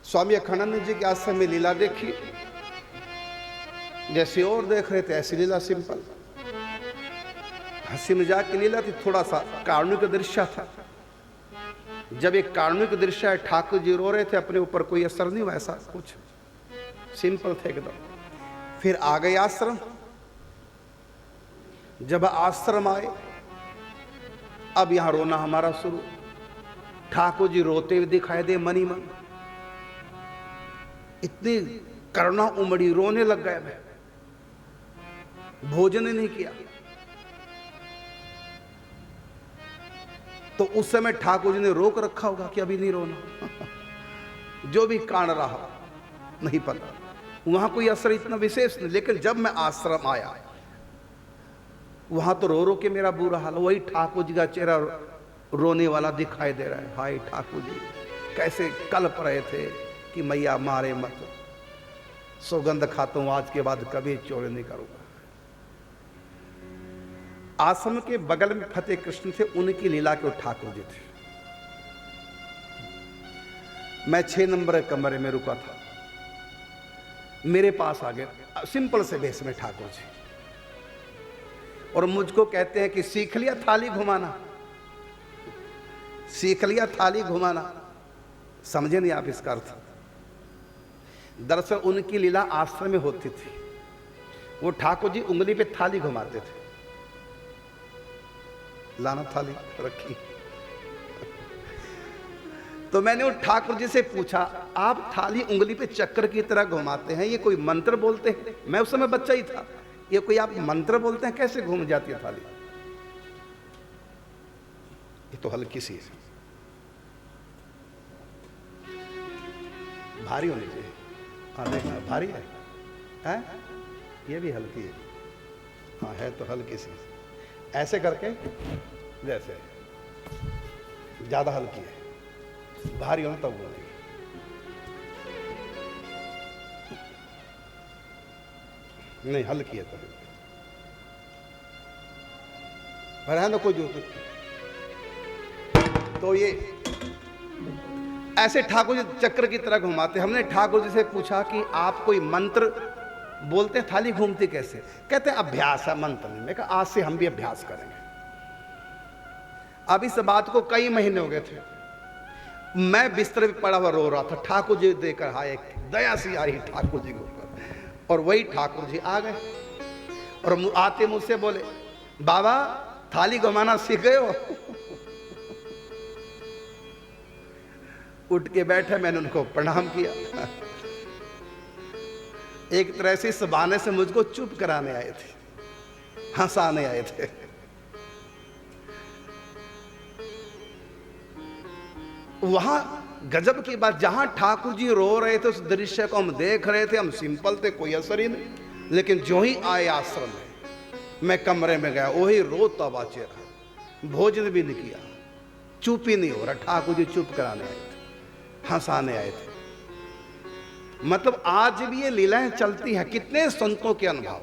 स्वामी अखंडानंद जी के आश्रम में लीला देखी, जैसे और देख रहे थे ऐसी लीला सिंपल हंसी मजाक की लीला थी। थोड़ा सा कारुणिक दृश्य था। जब एक कारुणिक दृश्य है, ठाकुर जी रो रहे थे, अपने ऊपर कोई असर नहीं हुआ, ऐसा कुछ सिंपल थे एकदम। फिर आ गए आश्रम। जब आश्रम आए, अब यहां रोना हमारा शुरू। ठाकुर जी रोते हुए दिखाई दे मन ही मन, इतनी करुणा उमड़ी, रोने लग गए। मैं भोजन ही नहीं किया। तो उस समय ठाकुर जी ने रोक रखा होगा कि अभी नहीं रोना। जो भी कारण रहा नहीं पता, वहां कोई असर इतना विशेष नहीं। लेकिन जब मैं आश्रम आया, वहां तो रो रो के मेरा बुरा हाल। वही ठाकुर जी का चेहरा रोने वाला दिखाई दे रहा है। हाय ठाकुर जी कैसे कल्प रहे थे कि मैया मारे मत, सौगंध खाता हूं आज के बाद कभी चोरी नहीं करूंगा। आश्रम के बगल में फतेह कृष्ण थे, उनकी लीला के ठाकुर जी थे। मैं 6 नंबर कमरे में रुका था। मेरे पास आ गए सिंपल से भेष में ठाकुर जी, और मुझको कहते हैं कि सीख लिया थाली घुमाना, सीख लिया थाली घुमाना। समझे नहीं आप इसका अर्थ? दरअसल उनकी लीला आश्रम में होती थी। वो ठाकुर जी उंगली पे थाली घुमाते थे। लाना थाली रखी। तो मैंने उन ठाकुर जी से पूछा, आप थाली उंगली पे चक्कर की तरह घुमाते हैं, ये कोई मंत्र बोलते हैं? मैं उस समय बच्चा ही था। ये कोई आप मंत्र बोलते हैं? कैसे घूम जाती है थाली? ये तो हल्की सी है, भारी होनी चाहिए। हाँ देखना भारी है, हैं? ये भी हल्की है। हाँ है तो हल्की सी, ऐसे करके जैसे ज्यादा हल्की है, भारी हो तब बोलेगी। नहीं हल्की है तो है ना, कोई जरूरत नहीं। तो ये ऐसे ठाकुर जी चक्र की तरह घुमाते। हमने ठाकुर जी से पूछा कि आप कोई मंत्र बोलते हैं, थाली घूमती कैसे? कहते हैं अभ्यास है, मंत्र नहीं। मैं कहा आज से हम भी अभ्यास करेंगे। अब इस बात को कई महीने हो गए थे। मैं बिस्तर पे पड़ा हुआ रो रहा था, ठाकुर जी देखकर हाय दया सी आई ठाकुर जी के ऊपर। और वही ठाकुर जी आ गए और आते मुझसे बोले, बाबा थाली घुमाना सीख गए हो? उठ के बैठे, मैंने उनको प्रणाम किया। एक तरह से इस बहाने से मुझको चुप कराने आए थे, हंसाने आए थे। वहां गजब की बात, जहां ठाकुर जी रो रहे थे उस दृश्य को हम देख रहे थे। हम सिंपल थे, कोई असर ही नहीं। लेकिन जो ही आए आश्रम में, मैं कमरे में गया, वही रोता हुआ चेहरा, भोजन भी नहीं किया, चुप ही नहीं हो रहा। ठाकुर जी चुप कराने आए थे, हंसाने आए थे। मतलब आज भी ये लीलाएं चलती हैं। कितने संतों के अनुभव,